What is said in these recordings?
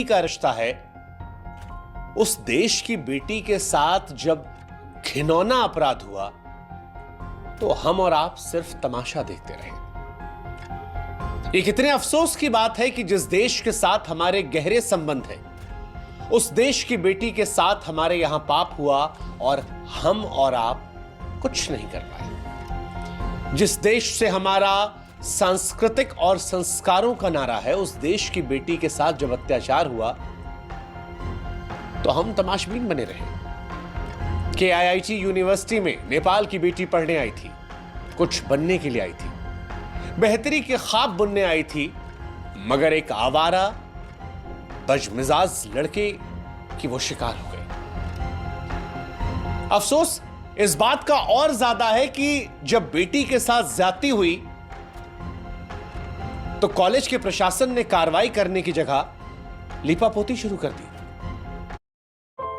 का रिश्ता है, उस देश की बेटी के साथ जब घिनौना अपराध हुआ तो हम और आप सिर्फ तमाशा देखते रहे। ये कितने अफसोस की बात है कि जिस देश के साथ हमारे गहरे संबंध हैं, उस देश की बेटी के साथ हमारे यहां पाप हुआ और हम और आप कुछ नहीं कर पाए। जिस देश से हमारा सांस्कृतिक और संस्कारों का नारा है, उस देश की बेटी के साथ जब अत्याचार हुआ तो हम तमाशबीन बने रहे। KIIT यूनिवर्सिटी में नेपाल की बेटी पढ़ने आई थी, कुछ बनने के लिए आई थी, बेहतरी के ख्वाब बुनने आई थी, मगर एक आवारा बदमिजाज लड़के की वो शिकार हो गई। अफसोस इस बात का और ज्यादा है कि जब बेटी के साथ ज्यादती हुई तो कॉलेज के प्रशासन ने कार्रवाई करने की जगह लीपापोती शुरू कर दी।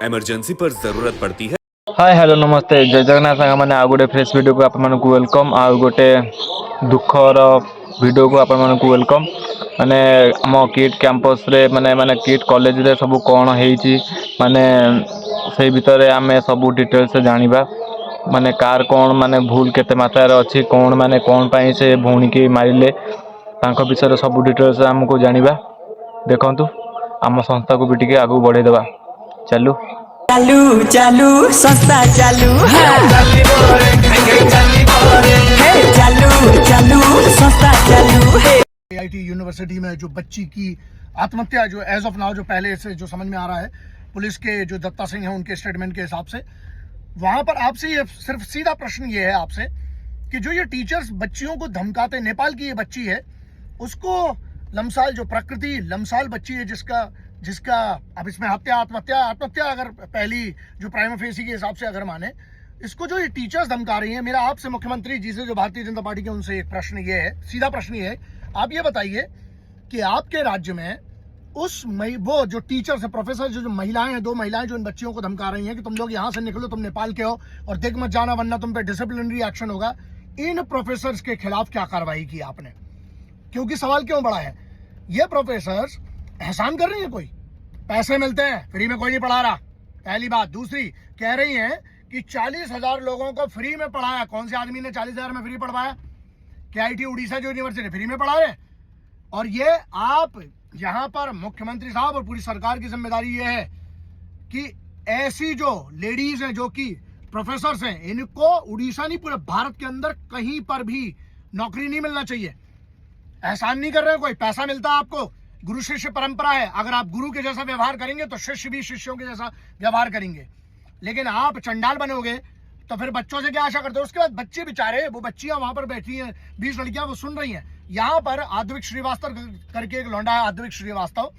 इमरजेंसी पर जरूरत पड़ती है। हाय हेलो नमस्ते जय जगन्नाथ साग मैंने आ गोटे फ्रेश वीडियो को आप वेलकम आ गोटे दुखर वीडियो को आप वेलकम माने आम किट कैंपस रे माने किट कॉलेज रे सब कौन है माने से भितर आम सब डिटेल्स जानिबा माने कार कौन माने भूल केते मात्रा रे अछि कौन माने कौन पाई से भौणी की मारिले तांको विषय सब डिटेल्स हमको जानिबा। देखंतु आम संस्था को भी टिके आगु बढ़े देबा। चलू चालू चालू संस्था चालू चालू चालू संस्था चालू। KIIT यूनिवर्सिटी में जो बच्ची की आत्महत्या जो एज ऑफ नाउ जो पहले से जो समझ में आ रहा है, पुलिस के जो दत्ता सिंह हैं उनके स्टेटमेंट के हिसाब से, वहां पर आपसे ये सिर्फ सीधा प्रश्न ये है आपसे कि जो ये टीचर्स बच्चियों को धमकाते, नेपाल की ये बच्ची है उसको लमसाल जो प्रकृति लमसाल बच्ची है जिसका अब इसमें आत्महत्या अगर पहली जो प्राइमा फेसी के हिसाब से अगर माने, इसको जो ये टीचर्स धमका रही हैं, मेरा आपसे मुख्यमंत्री जी से जो भारतीय जनता पार्टी के उनसे एक प्रश्न ये है, सीधा प्रश्न ये है, आप ये बताइए कि आपके राज्य में वो जो टीचर्स है, प्रोफेसर जो महिलाएं हैं, 2 महिलाएं जो इन बच्चियों को धमका रही हैं कि तुम लोग यहाँ से निकलो, तुम नेपाल के हो और देख मत जाना वरना तुम पे डिसिप्लिनरी एक्शन होगा, इन प्रोफेसर्स के खिलाफ क्या कार्रवाई की आपने? क्योंकि सवाल क्यों बड़ा है, ये प्रोफेसर्स एहसान कर रही है, कोई पैसे मिलते हैं, फ्री में कोई नहीं पढ़ा रहा, पहली बात। दूसरी कह रही हैं कि 40,000 लोगों को फ्री में पढ़ाया। कौन से आदमी ने 40,000 में फ्री पढ़वाया? KIIT उड़ीसा जो यूनिवर्सिटी फ्री में पढ़ाए। और ये आप यहाँ पर मुख्यमंत्री साहब और पूरी सरकार की जिम्मेदारी ये है कि ऐसी जो लेडीज हैं जो कि प्रोफेसर्स हैं, इनको उड़ीसा नहीं पूरे भारत के अंदर कहीं पर भी नौकरी नहीं मिलना चाहिए। एहसान नहीं कर रहे हैं, कोई पैसा मिलता है आपको, गुरु शिष्य परंपरा है, अगर आप गुरु के जैसा व्यवहार करेंगे तो शिष्य भी शिष्यों के जैसा व्यवहार करेंगे। लेकिन आप चंडाल बनोगे तो फिर बच्चों से क्या आशा करते हो? उसके बाद बच्चे बेचारे, वो बच्चियां वहां पर बैठी हैं, 20 लड़कियां, वो सुन रही हैं। यहाँ पर आद्विक श्रीवास्तव करके एक लौंडा है, आद्विक श्रीवास्तव,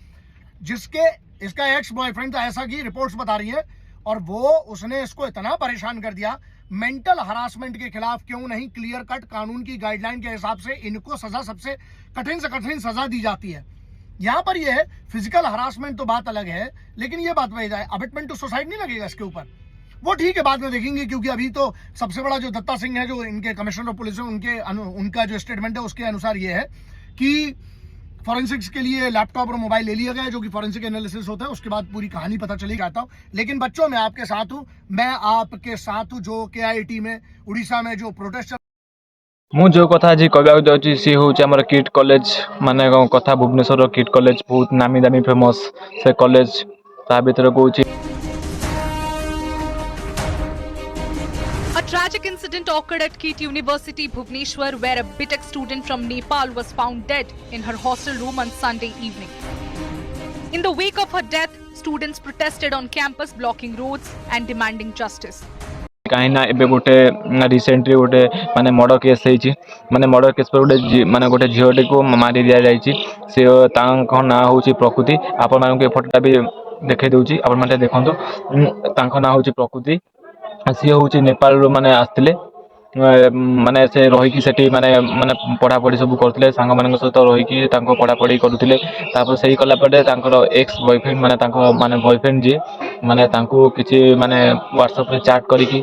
जिसके इसका एक्स बॉयफ्रेंड था, ऐसा की रिपोर्ट्स बता रही है, और वो उसने इसको इतना परेशान कर दिया। मेंटल हरासमेंट के खिलाफ क्यों नहीं क्लियर कट कानून की गाइडलाइन के हिसाब से इनको सजा, सबसे कठिन से कठिन सजा दी जाती है। यहाँ पर यह है फिजिकल हरासमेंट तो बात अलग है, लेकिन ये बात वही जाए, अबिटमेंट टू सुसाइड नहीं लगेगा इसके ऊपर, वो ठीक है, बाद में देखेंगे। क्योंकि अभी तो सबसे बड़ा जो दत्ता सिंह है, जो इनके कमिश्नर ऑफ पुलिस है, उनका जो स्टेटमेंट है उसके अनुसार ये है कि फॉरेंसिक्स के लिए लैपटॉप और मोबाइल ले लिया गया है, जो कि फॉरेंसिक एनालिसिस होता है, उसके बाद पूरी कहानी पता चली जाता हूँ। लेकिन बच्चों मैं आपके साथ हूँ, मैं आपके साथ हूँ। जो KIIT में उड़ीसा में जो प्रोटेस्ट मु जो कथा आज कहवाक जाऊँगी सी हूँ आमर किट कॉलेज माने कथा भुवनेश्वर किट कॉलेज बहुत नामी दामी फेमस से कॉलेज ता भीतर कहूँ। A tragic incident occurred at KIT University, Bhubaneswar, where a BTech student from Nepal was found dead in her hostel room on Sunday evening. In the wake of her death, students protested on campus, blocking roads and demanding justice. कहीं ना एबे गोटे recently गोटे माने murder case होइछि, माने murder case पर गोटे माने गोटे झियोटे को मारी दिया जाइछि। से तांको ना होछि प्रकृति, आपण मानके ए फोटोटा भी देखे दउछि, आपण माने देखंतु। तांको ना होछि प्रकृति, सी होछि नेपाल रो माने आस्थिले, माने से रही सेठी माने माने पढ़ा पढ़ी सब करथिले, सांग मानक सहित रही तांको पढ़ा पढ़ी करुथिले। तापर सही कला पड़े तांकर एक्स बॉयफ्रेंड माने तांको माने बॉयफ्रेंड जे माने तांको किछि माने व्हाट्सएप रे चैट करिकि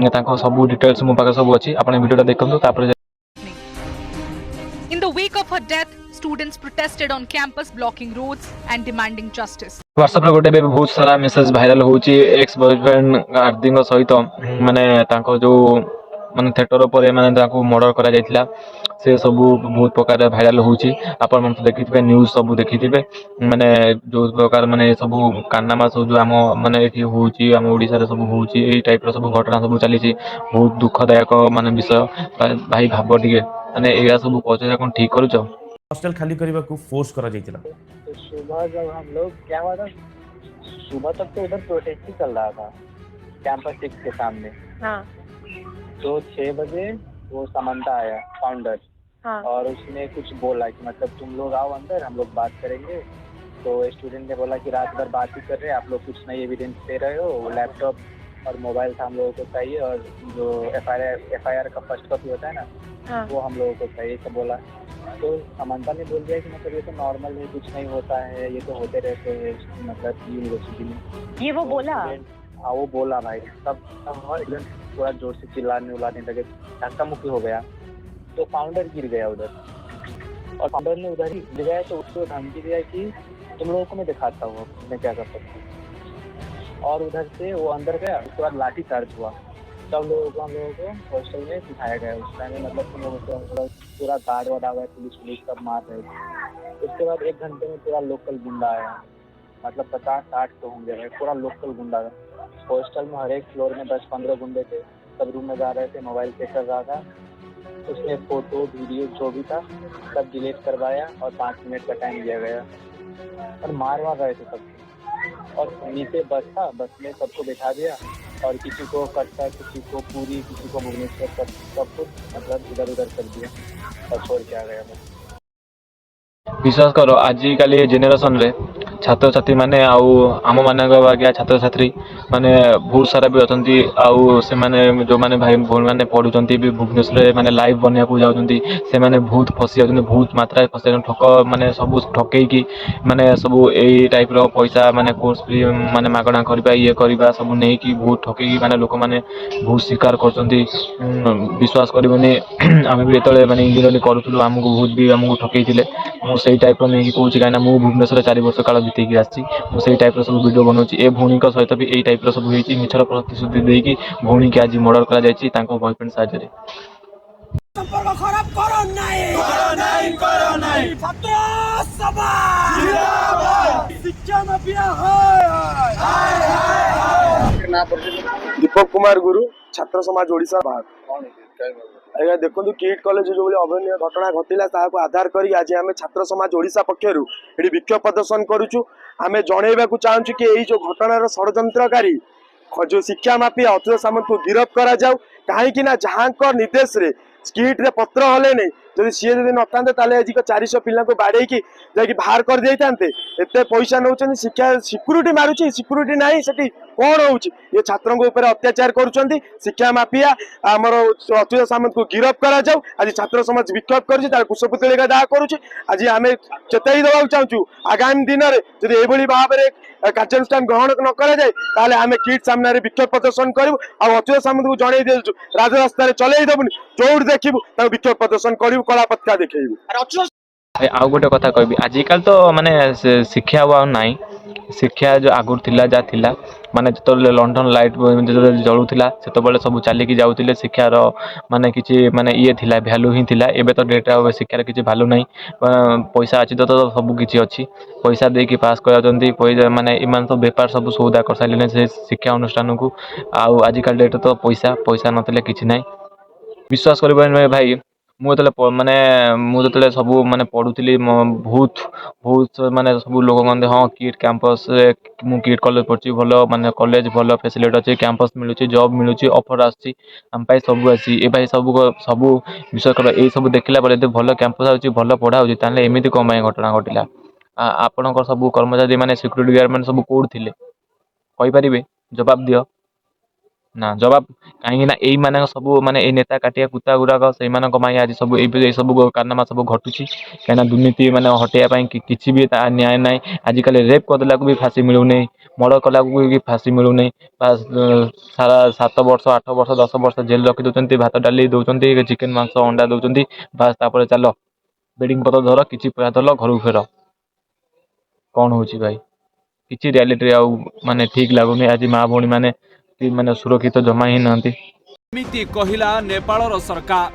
तांको सब डिटेल्स मो पाके सब अछि, आपण वीडियोटा देखंतु। तापर In the wake of her death, students protested on campus, blocking roads and demanding justice. WhatsApp गोटे भी बहुत सारा मेसेज भाइराल होची एक्स बॉयफ्रेंड आरती सहित माने तांको जो माने थिएटर पर माने तांको मर्डर करा जायतिला से सब बहुत प्रकार भाइराल होची आपण मन देखिथिबे न्यूज़ सब देखिथिबे माने जो प्रकार माने सब कान्नामा सब जो आम माने एठी होची आम ओडिसा रे सब होची एई टाइप रो सब घटना सब चली बहुत दुखदायक माने विषय भाई भाब टिके माने एया सब पछे कोन ठीक करू छ हॉस्टल खाली करने को फोर्स करा जाइतिला। तो सुबह जब हम लोग क्या हुआ था, सुबह तक तो उधर प्रोटेस्ट ही चल रहा था कैंपस 6 के सामने। हाँ तो 6 बजे वो समंता आया फाउंडर, हाँ और उसने कुछ बोला कि मतलब तुम लोग आओ अंदर, हम लोग बात करेंगे। तो स्टूडेंट ने बोला कि रात भर बात ही कर रहे हैं, आप लोग कुछ नई एविडेंस दे रहे हो, लैपटॉप और मोबाइल था हम लोगों को चाहिए, और जो एफआईआर का फर्स्ट कॉपी होता है ना, हाँ वो हम लोगों को चाहिए, सब बोला। तो समंता ने बोल दिया कि मतलब ये तो नॉर्मल है, कुछ नहीं होता है, ये तो होते रहते हैं मतलब यूनिवर्सिटी में। ये वो बोला। हाँ वो बोला भाई, सब एकदम थोड़ा जोर से चिल्लाने उलाने लगे, धक्का मुक्की हो गया। तो फाउंडर गिर गया उधर, और फाउंडर ने उधर ही गिर गया। तो उसको धमकी दिया कि तुम लोगों को मैं दिखाता हूँ मैं क्या कर सकता हूँ। और उधर से वो अंदर गया, उसके बाद लाठी चार्ज हुआ। सब लोगों को, हम लोगों को हॉस्टल में सिखाया गया। उस टाइम में मतलब तुम लोगों को पूरा गार्ड वार्ड आ गया, पुलिस सब मार रहे थे। उसके बाद 1 घंटे में पूरा लोकल गुंडा आया, मतलब 50-60 तो होंगे भाई, पूरा लोकल गुंडा। हॉस्टल में हर एक फ्लोर में 10-15 गुंडे थे, सब रूम में जा रहे थे, मोबाइल चेक कर रहा था। उसने फोटो वीडियो जो भी था सब डिलीट करवाया, और 5 मिनट का टाइम दिया गया, और मारवा रहे थे सबको। और नीचे बस था, बस में सबको बैठा दिया, और किसी को कटका, किसी को पूरी, किसी को भुवनेश्वर, सब कुछ मतलब इधर उधर कर दिया और छोड़ के आ गया बस। विश्वास करो आजिकल जेनेरेशन रे छात्र छात्री माने आउ आम मानक बागिया छात्र छात्री माने बहुत सारा भी अछंती आउ से माने जो माने भाई भूल माने पढुचंती भी भुवनेश्वर माने लाइव बनिया को जाउचंती से माने बहुत फसी जाउचंती, बहुत मात्रा फसी ठक माने सब ठकई की माने सब एई टाइप रो पैसा माने कोर्स फ्री माने मागणा करबा ये करबा सब नै की बहुत ठकई की माने लोक माने बहुत शिकार करचंती। विश्वास करबनी आमे भी एतले माने इंजीनियरिंग करूथुलु, हमको बहुत भी हमको ठकई थिले। मु सेई टाइप रो नहीं कहूँ कहीं मु भुवनेश्वर 4 वर्ष काल बीतेकी आसी टाइप रो सब वीडियो बनाऊँगी। ए भौणी सहित भी यही टाइप रो सब होती मिछर प्रतिश्रुति देकी भौणी की आज मर्डर करा जायछि तांको बॉयफ्रेंड साहाय्य। संपर्क खराब करो नहीं छात्र समाज जिंदाबाद शिक्षा माफिया दीपक कुमार गुरु छात्र समाज ओडिशा बाहर। आज्ञा देखो किट कॉलेज जो अभावन घटना घटला आधार कर आज आम छात्र समाज ओडिशा पक्षर ये विक्षोभ प्रदर्शन करुचु। आम जनइबा चाहूँ कि यही जो घटनार षड्यंत्रकारी जो शिक्षा माफिया अच्युत सामंत को गिरफ्त करा जाऊ, कहीं जहाँ निर्देश रे स्किट रे पत्र हले नहीं जब सी जब नता आज 400 पिला को बाड़े की बाहर कर दे एत पैसा नौ शिक्षा सिक्यूरीटी मारुची सिक्यूरीटी ना से कौन हो ये छात्रों के ऊपर अत्याचार करुँच शिक्षा माफिया आमर अच्युत सामंत को गिरफ्त करा जाऊ। आज छात्र समाज विक्षोभ कर कुशपुतलिका दाह करुच्ची। आज आम चेताई देवा चाहूँ आगामी दिन में जब ये भाव में कार्यानुष्ठान ग्रहण न करा जाए आम किट सामने विक्षोभ प्रदर्शन करूँ। अच्युत सामंत को जन दे राजरास्तार चलई देवुनि जोड़ देखू विक्षोभ प्रदर्शन करूँ, कला पत्रिका देखू। आउ गोटे कथा कहबी आजिकल तो माने शिक्षा आ नाई शिक्षा जो आगुर थिला जा थिला माने जो लंडन लाइट जो जलुला से सब चलिकी जाऊे शिक्षार माने किसी माने ये थिला भैल्यू ही थिला। एबे तो डेट शिक्षार किसी भैल्यू नहीं, पैसा अच्छी तो सब किसी अच्छी पैसा देकी पास कर माने इन सब बेपार सब सौदा कर सारे से शिक्षा अनुष्ठान को। आजिकल डेट तो पैसा पैसा नथिले किसी ना। विश्वास कर भाई मुझे माने मुझे सब माने पढ़ुली बहुत बहुत माने सब लोग कहते हाँ किट कैंपस मु किट कॉलेज पढ़ी भल माने कॉलेज भल फैसिलिटी अच्छी कैंपस मिलूँ जॉब मिलूँ ऑफर आसी आम सब आसी ए भाई सब सब विश्वास कर ये सब देखला भल कैंपस आछी भल पढ़ा होता एमती कौन घटना घटला। आपणकर सब कर्मचारी माने सिक्यूरीटी गार्ड मैंने सब कौट थे कहींपारे जवाब दियो ना जवाब कहीं यही मान सब माने नेता काटिया कुत्ता गुड़ाक से आज सब ये सब कारनामा सब घटुची कहीं दुर्नीति माने हटेबाई किसी भी न्याय ना। आजिकल रेप करदेला भी फांसी मिलूनी, मर्डर कला भी फांसी मिलूनी, सारा 7 वर्ष 8 वर्ष 10 वर्ष जेल रखी दौरान भात डाली दौरान चिकेन मांस अंडा दौरान बास चल ବେଡିଂ ପତ୍ର ଧର କିଛି ପଇସା ଧର ଘରକୁ ଫେର। କ'ଣ ହେଉଛି ଭାଇ କିଛି ରିଆଲିଟିରେ ଆଉ ମାନେ ଠିକ୍ ଲାଗୁନି। ଆଜି ମା ଭଉଣୀ ମାନେ ସୁରକ୍ଷିତ ଜମା ହିଁ ନାହାନ୍ତି। ଏମିତି କହିଲା ନେପାଳର ସରକାର।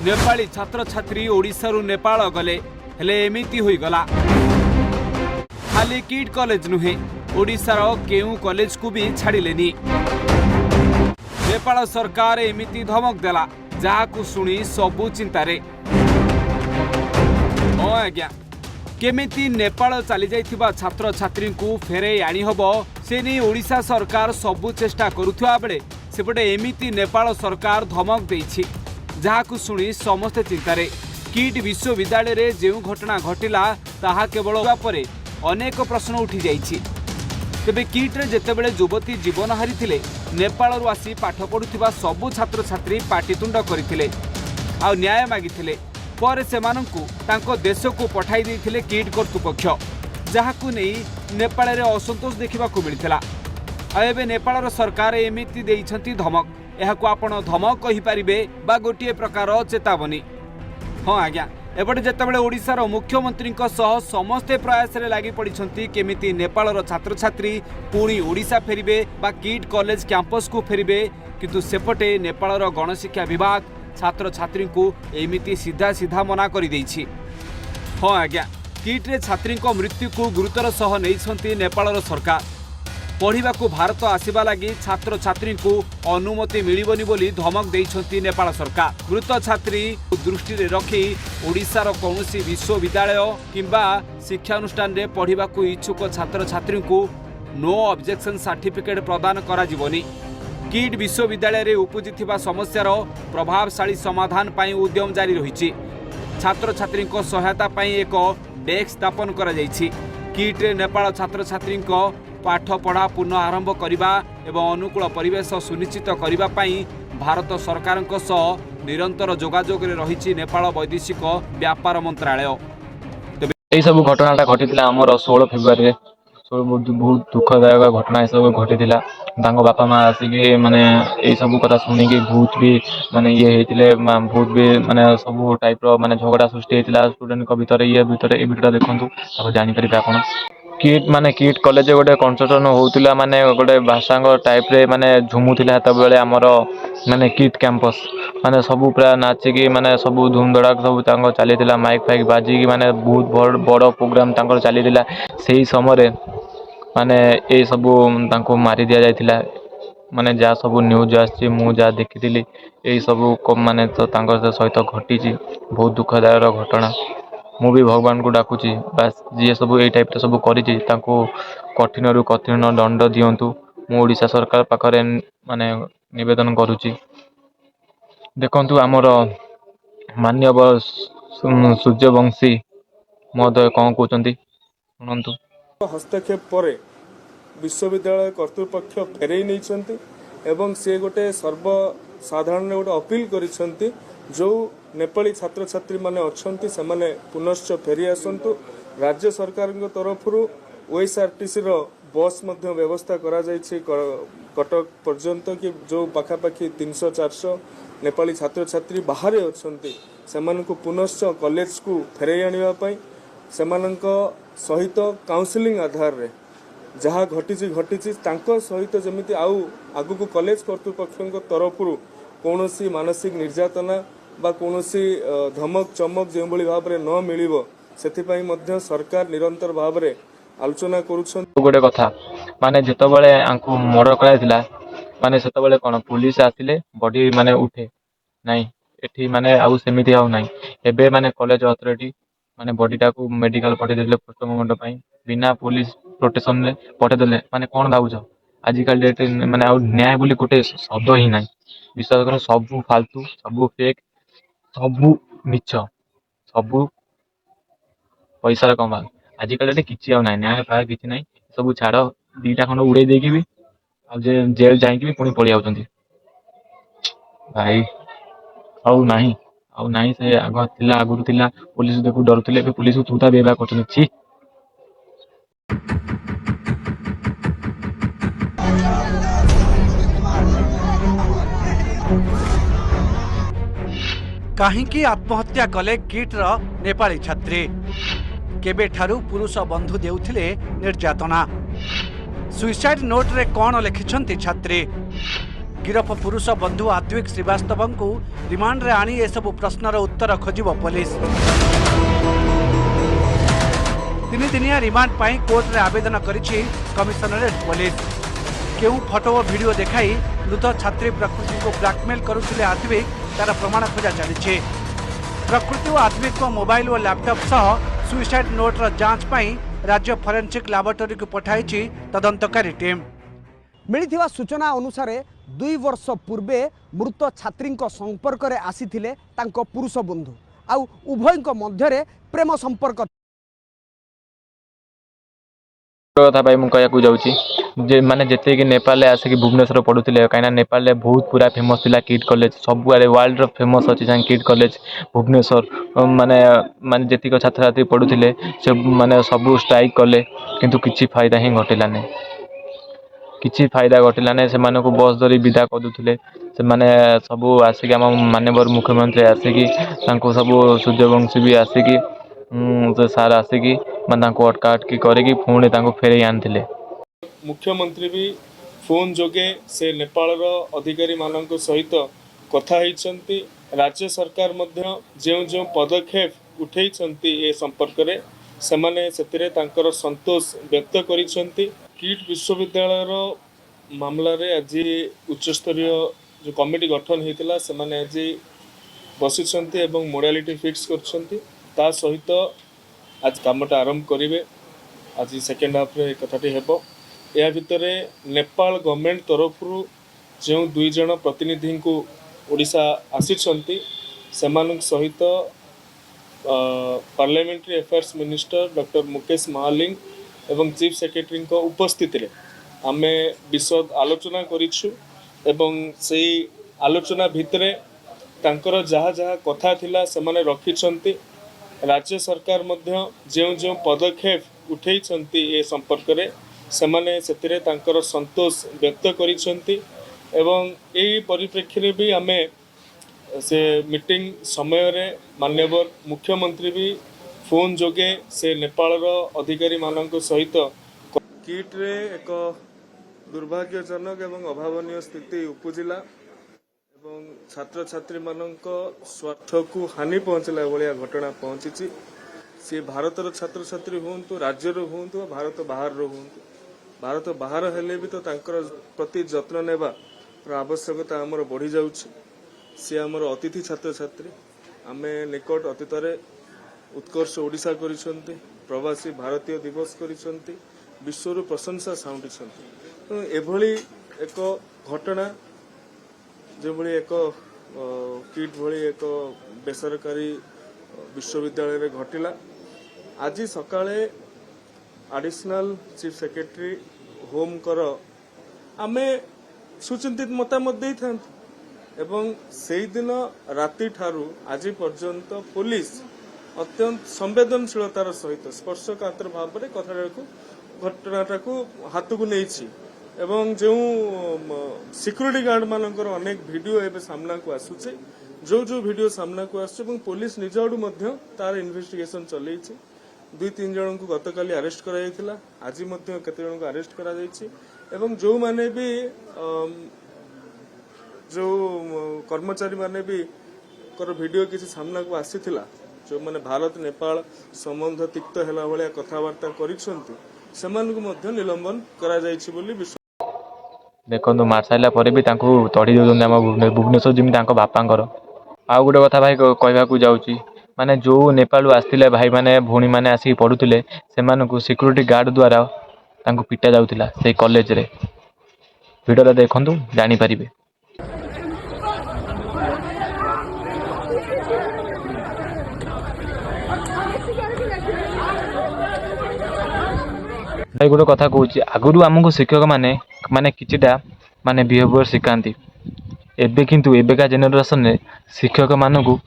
ନେପାଳୀ ଛାତ୍ରଛାତ୍ରୀ ଓଡ଼ିଶାରୁ ନେପାଳ ଗଲେ, ହେଲେ ଏମିତି ହୋଇଗଲା। ଖାଲି କିଟ୍ କଲେଜ ନୁହେଁ, ଓଡ଼ିଶାର କେଉଁ କଲେଜକୁ ବି ଛାଡ଼ିଲେନି। ନେପାଳ ସରକାର ଏମିତି ଧମକ ଦେଲା, ଯାହାକୁ ଶୁଣି ସବୁ ଚିନ୍ତାରେ। ହଁ ଆଜ୍ଞା, କେମିତି ନେପାଳ ଚାଲି ଯାଇଥିବା ଛାତ୍ରଛାତ୍ରୀଙ୍କୁ ଫେରାଇ ଆଣିହେବ ସେ ନେଇ ଓଡ଼ିଶା ସରକାର ସବୁ ଚେଷ୍ଟା କରୁଥିବା ବେଳେ ସେପଟେ ଏମିତି ନେପାଳ ସରକାର ଧମକ ଦେଇଛି, ଯାହାକୁ ଶୁଣି ସମସ୍ତେ ଚିନ୍ତାରେ। କିଟ୍ ବିଶ୍ୱବିଦ୍ୟାଳୟରେ ଯେଉଁ ଘଟଣା ଘଟିଲା ତାହା କେବଳ ପରେ ଅନେକ ପ୍ରଶ୍ନ ଉଠିଯାଇଛି। ତେବେ କିଟ୍ରେ ଯେତେବେଳେ ଯୁବତୀ ଜୀବନ ହାରିଥିଲେ, ନେପାଳରୁ ଆସି ପାଠ ପଢ଼ୁଥିବା ସବୁ ଛାତ୍ରଛାତ୍ରୀ ପାଟିତୁଣ୍ଡ କରିଥିଲେ ଆଉ ନ୍ୟାୟ ମାଗିଥିଲେ। ପରେ ସେମାନଙ୍କୁ ତାଙ୍କ ଦେଶକୁ ପଠାଇ ଦେଇଥିଲେ କିଟ୍ କର୍ତ୍ତୃପକ୍ଷ, ଯାହାକୁ ନେଇ ନେପାଳରେ ଅସନ୍ତୋଷ ଦେଖିବାକୁ ମିଳିଥିଲା। ଆଉ ଏବେ ନେପାଳର ସରକାର ଏମିତି ଦେଇଛନ୍ତି ଧମକ। ଏହାକୁ ଆପଣ ଧମକ କହିପାରିବେ ବା ଗୋଟିଏ ପ୍ରକାର ଚେତାବନୀ। ହଁ ଆଜ୍ଞା, ଏପଟେ ଯେତେବେଳେ ଓଡ଼ିଶାର ମୁଖ୍ୟମନ୍ତ୍ରୀଙ୍କ ସହ ସମସ୍ତେ ପ୍ରୟାସରେ ଲାଗି ପଡ଼ିଛନ୍ତି କେମିତି ନେପାଳର ଛାତ୍ରଛାତ୍ରୀ ପୁଣି ଓଡ଼ିଶା ଫେରିବେ ବା କିଟ୍ କଲେଜ କ୍ୟାମ୍ପସକୁ ଫେରିବେ, କିନ୍ତୁ ସେପଟେ ନେପାଳର ଗଣଶିକ୍ଷା ବିଭାଗ ଛାତ୍ରଛାତ୍ରୀଙ୍କୁ ଏମିତି ସିଧା ସିଧା ମନା କରିଦେଇଛି। ହଁ ଆଜ୍ଞା, କିଟ୍ରେ ଛାତ୍ରୀଙ୍କ ମୃତ୍ୟୁକୁ ଗୁରୁତର ସହ ନେଇଛନ୍ତି ନେପାଳର ସରକାର। ପଢ଼ିବାକୁ ଭାରତ ଆସିବା ଲାଗି ଛାତ୍ରଛାତ୍ରୀଙ୍କୁ ଅନୁମତି ମିଳିବନି ବୋଲି ଧମକ ଦେଇଛନ୍ତି ନେପାଳ ସରକାର। ମୃତ ଛାତ୍ରୀ ଦୃଷ୍ଟିରେ ରଖି ଓଡ଼ିଶାର କୌଣସି ବିଶ୍ୱବିଦ୍ୟାଳୟ କିମ୍ବା ଶିକ୍ଷାନୁଷ୍ଠାନରେ ପଢ଼ିବାକୁ ଇଚ୍ଛୁକ ଛାତ୍ରଛାତ୍ରୀଙ୍କୁ ନୋ ଅବଜେକ୍ସନ୍ ସାର୍ଟିଫିକେଟ୍ ପ୍ରଦାନ କରାଯିବନି। କିଟ୍ ବିଶ୍ୱବିଦ୍ୟାଳୟରେ ଉପୁଜିଥିବା ସମସ୍ୟାର ପ୍ରଭାବଶାଳୀ ସମାଧାନ ପାଇଁ ଉଦ୍ୟମ ଜାରି ରହିଛି। ଛାତ୍ରଛାତ୍ରୀଙ୍କ ସହାୟତା ପାଇଁ ଏକ ଡେସ୍କ ସ୍ଥାପନ କରାଯାଇଛି। କିଟ୍ରେ ନେପାଳ ଛାତ୍ରଛାତ୍ରୀଙ୍କ ପାଠପଢ଼ା ପୁନଃ ଆରମ୍ଭ କରିବା ଏବଂ ଅନୁକୂଳ ପରିବେଶ ସୁନିଶ୍ଚିତ କରିବା ପାଇଁ ଭାରତ ସରକାରଙ୍କ ସହ ନିରନ୍ତର ଯୋଗାଯୋଗରେ ରହିଛି ନେପାଳ ବୈଦେଶିକ ବ୍ୟାପାର ମନ୍ତ୍ରାଳୟ। এই ସବୁ ଘଟଣାଟା ଘଟିଥିଲା ଆମର 16 ଫେବୃଆରୀରେ। ବହୁତ ଦୁଃଖଦାୟକ ଘଟଣା ଏସବୁ ଘଟିଥିଲା। ତାଙ୍କ ବାପା ମା ଆସିକି ମାନେ ଏଇସବୁ କଥା ଶୁଣିକି ବହୁତ ବି ମାନେ ଇଏ ହେଇଥିଲେ। ବହୁତ ବି ମାନେ ସବୁ ଟାଇପ୍ର ମାନେ ଝଗଡ଼ା ସୃଷ୍ଟି ହେଇଥିଲା ଷ୍ଟୁଡେଣ୍ଟଙ୍କ ଭିତରେ। ଇଏ ଭିତରେ এই ଭିଡ଼ିଓଟା ଦେଖନ୍ତୁ, ତାପରେ ଜାଣିପାରିବେ ଆପଣ। କିଟ୍ କଲେଜ ଗୋଟେ କନଷ୍ଟ୍ରକ୍ସନ୍ ହେଉଥିଲା, ମାନେ ଗୋଟେ ଭାଷାଙ୍କ ଟାଇପ୍ରେ ମାନେ ଝୁମୁଥିଲା ସେତେବେଳେ ଆମର ମାନେ କିଟ୍ କ୍ୟାମ୍ପସ୍। ମାନେ ସବୁ ପୁରା ନାଚିକି ମାନେ ସବୁ ଧୁମଧଡ଼ାକ ସବୁ ତାଙ୍କ ଚାଲିଥିଲା, ମାଇକ୍ ଫାଇକ୍ ବାଜିକି ମାନେ ବହୁତ ବଡ଼ ପ୍ରୋଗ୍ରାମ୍ ତାଙ୍କର ଚାଲିଥିଲା। ସେହି ସମୟରେ ମାନେ ଏସବୁ ତାଙ୍କୁ ମାରି ଦିଆଯାଇଥିଲା। ମାନେ ଯାହା ସବୁ ନ୍ୟୁଜ୍ ଆସିଛି, ମୁଁ ଯାହା ଦେଖିଥିଲି, ଏଇସବୁ ମାନେ ତ ତାଙ୍କ ସହିତ ଘଟିଛି। ବହୁତ ଦୁଃଖଦାୟକ ଘଟଣା। ମୁଁ ବି ଭଗବାନଙ୍କୁ ଡାକୁଛି ବାସ୍ ଯିଏ ସବୁ ଏଇ ଟାଇପ୍ର ସବୁ କରିଛି ତାଙ୍କୁ କଠିନରୁ କଠିନ ଦଣ୍ଡ ଦିଅନ୍ତୁ। ମୁଁ ଓଡ଼ିଶା ସରକାର ପାଖରେ ମାନେ ନିବେଦନ କରୁଛି। ଦେଖନ୍ତୁ ଆମର ମାନ୍ୟବର ସୂର୍ଯ୍ୟବଂଶୀ ମହୋଦୟ କ'ଣ କହୁଛନ୍ତି ଶୁଣନ୍ତୁ। ହସ୍ତକ୍ଷେପ ପରେ ବିଶ୍ୱବିଦ୍ୟାଳୟ କର୍ତ୍ତୃପକ୍ଷ ଫେରେଇ ନେଇଛନ୍ତି ଏବଂ ସେ ଗୋଟେ ସର୍ବସାଧାରଣ ଗୋଟେ ଅପିଲ କରିଛନ୍ତି, ଯେଉଁ ନେପାଳୀ ଛାତ୍ରଛାତ୍ରୀମାନେ ଅଛନ୍ତି ସେମାନେ ପୁନଶ୍ଚ ଫେରି ଆସନ୍ତୁ। ରାଜ୍ୟ ସରକାରଙ୍କ ତରଫରୁ OSRTCର ବସ୍ ମଧ୍ୟ ବ୍ୟବସ୍ଥା କରାଯାଇଛି କଟକ ପର୍ଯ୍ୟନ୍ତ, କି ଯେଉଁ ପାଖାପାଖି 300-400 ନେପାଳୀ ଛାତ୍ରଛାତ୍ରୀ ବାହାରେ ଅଛନ୍ତି ସେମାନଙ୍କୁ ପୁନଶ୍ଚ କଲେଜକୁ ଫେରାଇ ଆଣିବା ପାଇଁ ସେମାନଙ୍କ ସହିତ କାଉନସିଲିଂ ଆଧାରରେ ଯାହା ଘଟିଛି ତାଙ୍କ ସହିତ ଯେମିତି ଆଉ ଆଗକୁ କଲେଜ କର୍ତ୍ତୃପକ୍ଷଙ୍କ ତରଫରୁ କୌଣସି ମାନସିକ ନିର୍ଯାତନା ବା କୌଣସି ଧମକ ଚମକ ଯେଉଁଭଳି ଭାବରେ ନ ମିଳିବ ସେଥିପାଇଁ ମଧ୍ୟ ସରକାର ନିରନ୍ତର ଭାବରେ ଆଲୋଚନା କରୁଛନ୍ତି। ଗୋଟେ କଥା ମାନେ ଯେତେବେଳେ ଆଙ୍କୁ ମର୍ଡର କରାଯାଇଥିଲା ମାନେ ସେତେବେଳେ କ'ଣ ପୁଲିସ ଆସିଲେ ବଡି ମାନେ ଉଠେ ନାଇଁ, ଏଠି ମାନେ ଆଉ ସେମିତି ଆଉ ନାହିଁ। ଏବେ ମାନେ କଲେଜ ଅଥରିଟି ମାନେ ବଡିଟାକୁ ମେଡିକାଲ ପଠେଇଦେଲେ ପୋଷ୍ଟମର୍ଟମ ପାଇଁ, ବିନା ପୋଲିସ ପ୍ରୋଟେକ୍ସନରେ ପଠେଇଦେଲେ। ମାନେ କ'ଣ ଭାବୁଛ ଆଜିକାଲି ଡେଟ୍ରେ ମାନେ ଆଉ ନ୍ୟାୟ ବୋଲି ଗୋଟେ ଶବ୍ଦ ହିଁ ନାହିଁ। ବିଶ୍ୱାସ କର ସବୁ ଫାଲତୁ, ସବୁ ଫେକ୍, ସବୁ ମିଛ, ସବୁ ପଇସାର କମା। ଆଜିକାଲି ଡେଟ୍ରେ କିଛି ଆଉ ନାହିଁ, ନ୍ୟାୟ ଫାୟ କିଛି ନାହିଁ। ସବୁ ଛାଡ଼, ଦିଟା ଖଣ୍ଡ ଉଡ଼େଇ ଦେଇକି ବି ଆଉ ଜେଲ ଯାଇକି ବି ପୁଣି ପଳେଇ ଯାଉଛନ୍ତି ଭାଇ। ଆଉ ନାହିଁ ସେ ଆଗରୁ ଥିଲା ପୋଲିସ ଦେଖୁ ଡରୁଥିଲେ, ଏବେ ପୋଲିସକୁ ତୁତା ବି ବ୍ୟବହାର କରୁଛନ୍ତି। ଛି काहींकी आत्महत्या कले किट्र नेपाली छात्री केबेठारू पुरुष बंधु देउथिले निर्यातना सुइसाइड नोट रे कौन लिखिछंती छात्री गिरफ पुरुष बंधु आत्विक श्रीवास्तव को रिमांड रे आनी ए सब प्रश्नर उत्तर खोजिब पुलिस 3 दिनिया रिमांड पाई कोर्ट रे आवेदन करिछि कमिशनरेट पुलिस केउ फोटो और वीडियो देखाई मृत छात्री प्रकृति को ब्लैकमेल करुथिले आत्विक तार प्रमाण खोजा चली प्रकृति और आत्मिक को मोबाइल और लैपटॉप सह सुइसाइड नोट रो जांच पाई राज्य फोरेंसिक लैबोरेटरी को पठाई तदंतकारी टीम। मिलिथिबा सूचना अनुसार 2 वर्ष पूर्वे मृत छात्री संपर्क रे आसीथिले तांको पुरुष बंधु आउ उभयଙ୍କ ମଧ୍ୟରେ प्रेम संपर्क कथा भाई मुझे कहूँ जाऊँगी जे माने जिते कि नेपाल आसिक भुवनेश्वर पढ़ुले कहीं नेपाल बहुत पूरा फेमस थिला किट कॉलेज सबुआड़े वर्ल्ड फेमस अच्छी किट कॉलेज भुवनेश्वर माने माने जेतिक छात्र छात्री पढ़ुले से माने सबू स्ट्राइक कले किंतु किसी फायदा ही घटिला नहीं किसी फायदा घटिला नहीं से माने को बस धरी विदा करदुले से माने सबू आसिक आम माननीय मुख्यमंत्री आसिक सबू सूर्यवंशी भी आसिक से सार आसिकी मैं अटकाअटकी करके पुणी फेरे आनी मुख्यमंत्री भी फोन जोगे से नेपाल अधिकारी मानक सहित कथा होती राज्य सरकार जो जो पदक्षेप उठे ए संपर्क में से माने संतोष व्यक्त करिसेंती किट विश्वविद्यालय मामला रे आज उच्चस्तरीय जो कमिटी गठन होता से माने आज बसिछंती एवं मोडालिटी फिक्स करछंती ता सहित आज कामटा आरंभ करेंगे आज सेकेंड हाफ रे कथाटी हेबो या भितरे नेपाल गवर्नमेंट तरफ जो 2 जन प्रतिनिधि को ओडिशा आसीछंती सेमानक सहित parliamentary affairs minister doctor Mukesh Mahaling एवं चीफ सेक्रेटरी को उपस्थित रे आमे विशद आलोचना करिछु एवं से आलोचना भितरे तांकर जहाँ जहाँ कथा थिला से माने रखिछंती राज्य सरकार जो जो पदक्षेप उठे ए संपर्क में से माने सेतिरे तांकर संतोष व्यक्त करिसेंती एवं यही परिप्रेक्षी रे भी आमे से मीटिंग समय रे माननीय मुख्यमंत्री भी फोन जोगे से नेपाल अधिकारी मानक सहित किट रे एक दुर्भाग्यजनक एवं अभावनीय स्थिति उपजिला छात्र छात्री मानक स्वार्थ को हानि पहुँचला भाया घटना पहुँची सी भारतर छात्र छात्री हूँ राज्यर हूँ भारत बाहर हूँ भारत बाहर हेले भी तो तांकर प्रति जत्न नेबा आवश्यकता आमर बढ़ी जाउछि सी आमर अतिथि छात्र छात्री आमे निकट अतीत उत्कर्ष ओडिशा करिसंती प्रवासी भारतीय दिवस करिसंती विश्वर प्रशंसा साउंटिसंती तो एभली एक घटना जो भली एक किट भली एक बेसरकारी विश्वविद्यालय रे घटिला आज सकाळे एडिशनल चीफ सेक्रेटरी होम कर आमे सुचिंतित मतामत दे था एवं से दिन राति ठारू आज पर्यंत पुलिस अत्यंत संवेदनशीलतार सहित स्पर्शकातर भाव में घटनाटा को हाथ को नहीं एवं जो सिक्यूरिटी गार्ड मानकर अनेक वीडियो एवं सामना को आसुचे जो जो वीडियो सामना को आसुचे पुलिस निज आड़ू तार इन्वेस्टिगेशन चलई 2-3 जन को गतकाली अरेस्ट करा आज केते जन को अरेस्ट करा एवं जो माने भी जो कर्मचारी माने भी कर वीडियो किसी सामना को आसीथिला जो माने भारत नेपाल संबंध तिक्त हैला भलिया कथावार्ता करिसंती सेमानकु मध्य निलंबन करा जायछि बोली देखो मार सारा पर भी तड़ी दौरान आम भुवनेश्वर जमी बापांर आउ गोटे कथा भाई कहवाक जाऊँगी माने जो नेपाल आसते भाई माने भौणी मैंने आसिक पढ़ुले से सिक्यूरिटी गार्ड द्वारा पिटा जाऊला से कॉलेज रे वीडियो देखु जानीपारे भाई गोटे कथा कहूँ आगुरी आमको शिक्षक माने माने किछिटा माने बिहेवियर शिखाती एबे किंतु एबेका जेनेरेशन में शिक्षक मानू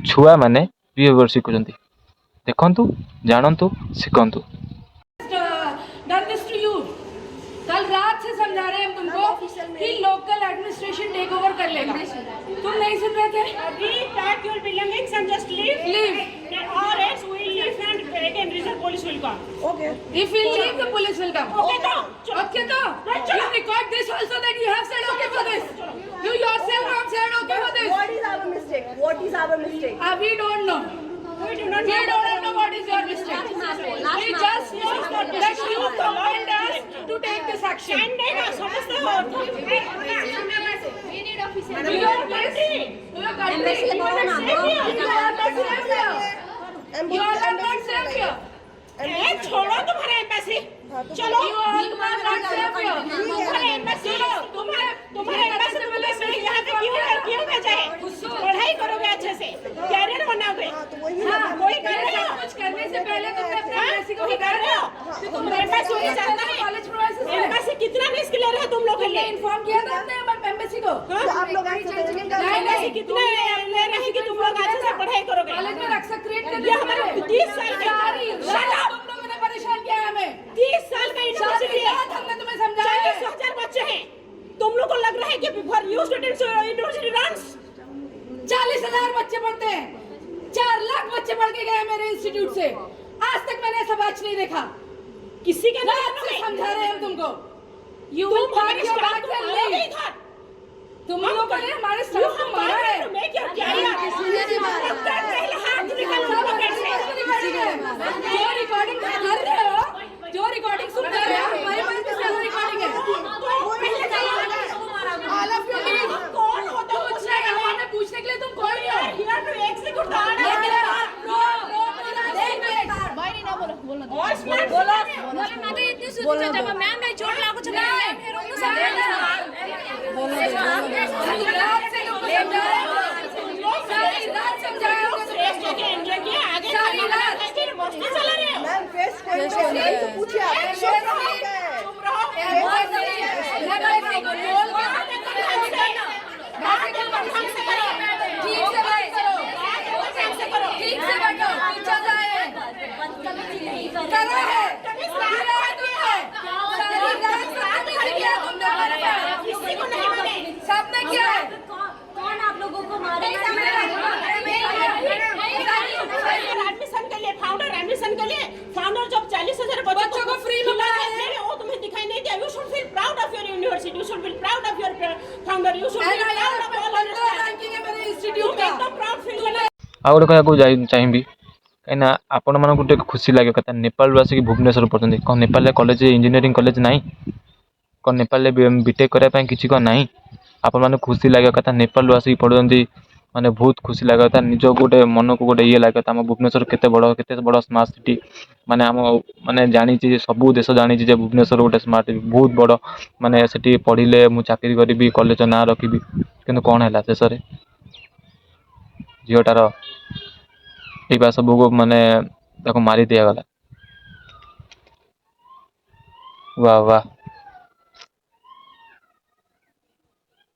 छुआ माने बिहेवियर शिखुं देखु जानतु शिखु कल रात से समझा रहे हैं हम तुमको कि लोकल एडमिनिस्ट्रेशन टेक ओवर कर लेगा। तुम नहीं सुन रहे थे? Pack your belongings and just leave. Or else we will leave and again reserve police will come. Okay. If we leave, the police will come. Okay, go. Okay, go. You record this also that you have said okay for this. You yourself have said okay for this. What is our mistake? What is our mistake? We don't know. We do not We don't know what is your mistake. We just know that you command us to take this action. We need official. You are country. You are country. You are not safe here. छोड़ो तुम्हारा embassy. चलो You are not safe here. तुम्हारा embassy तुम्हारा embassy तुम्हें यहाँ पे क्यों भेजा है? पढ़ाई करोगे अच्छे से, कैरियर बनाओगे। कोई कर रहे हो? कुछ करने से पहले तुमने अपने एम्बेसी को कर रहे हो? तुम एम्बेसी नहीं चाहता है? कॉलेज प्रोसेस एम्बेसी कितना रिस्क ले रहे हो तुम लोग के लिए? इन्फॉर्म किया था हमने एम्बेसी को। आप लोग एम्बेसी कितने ले रहे हैं कि तुम लोग अच्छे से पढ़ाई करोगे? कॉलेज में रक्षा क्रिएट कर ये हमारे 30 साल का तुम लोगों ने परेशान किया है हमें। 30 साल का यूनिवर्सिटी है। हमने तुम्हें समझाया है। 40,000 बच्चे हैं। तुम लोग को लग रहा है कि for you students university runs 40,000 बच्चे पढ़ते हैं। 4 लाख बच्चे पढ़ के गए मेरे इंस्टीट्यूट से। आज तक मैंने ऐसा बैच नहीं देखा। किसी के रात से समझा रहे हैं हम तुमको। तुम हमारे स्टाफ को मारोगे इधर। तुम लोगों ने हमारे स्टाफ को मारा है। पहले हाथ निकालो पॉकेट से। जो रिकॉर्डिंग कर रहे हो, जो रिकॉर्डिंग सुन रहे हो, हमारे पास किसका रिकॉर्डिंग है? All of you leave. कौन हो तुम? कुछ नहीं, हमारे पूछने के लिए तुम कोई नहीं हो। Here to execute the order. सबने क्या है? कौन आप लोगों को मारे? एडमिशन के लिए फाउंडर जब 40,000 बच्चों को फ्री में पढ़ाया है। वो तुम्हें दिखाई नहीं दिया। You should feel proud of your university, you should feel proud of your founder, you should feel proud of all ranking है मेरे इंस्टीट्यूट का। एकदम प्राउड फील। ଆଉ ଗୋଟେ କହିବାକୁ ଚାହିଁବି କାହିଁକିନା ଆପଣମାନଙ୍କୁ ଟିକେ ଖୁସି ଲାଗିବ କଥା ନେପାଳରୁ ଆସିକି ଭୁବନେଶ୍ୱର ପଢ଼ୁଛନ୍ତି କ'ଣ ନେପାଳରେ କଲେଜ ଇଞ୍ଜିନିୟରିଂ କଲେଜ ନାହିଁ କ'ଣ ନେପାଳରେ ବିଟେକ୍ କରିବା ପାଇଁ କିଛି କ'ଣ ନାହିଁ ଆପଣମାନଙ୍କୁ ଖୁସି ଲାଗିବ କଥା ନେପାଳରୁ ଆସିକି ପଢ଼ୁଛନ୍ତି ମାନେ ବହୁତ ଖୁସି ଲାଗିବ କଥା ନିଜକୁ ଗୋଟେ ମନକୁ ଗୋଟେ ଇଏ ଲାଗିବ ଆମ ଭୁବନେଶ୍ୱର କେତେ ବଡ଼ ସ୍ମାର୍ଟ ସିଟି ମାନେ ଆମ ମାନେ ଜାଣିଛି ଯେ ସବୁ ଦେଶ ଜାଣିଛି ଯେ ଭୁବନେଶ୍ୱର ଗୋଟେ ସ୍ମାର୍ଟ ସିଟି ବହୁତ ବଡ଼ ମାନେ ସେଠି ପଢ଼ିଲେ ମୁଁ ଚାକିରି କରିବି କଲେଜ ନାଁ ରଖିବି କିନ୍ତୁ କ'ଣ ହେଲା ଶେଷରେ ଝିଅଟାର ଏଇବା ସବୁକୁ ମାନେ ତାକୁ ମାରି ଦିଆଗଲା। ବା ବା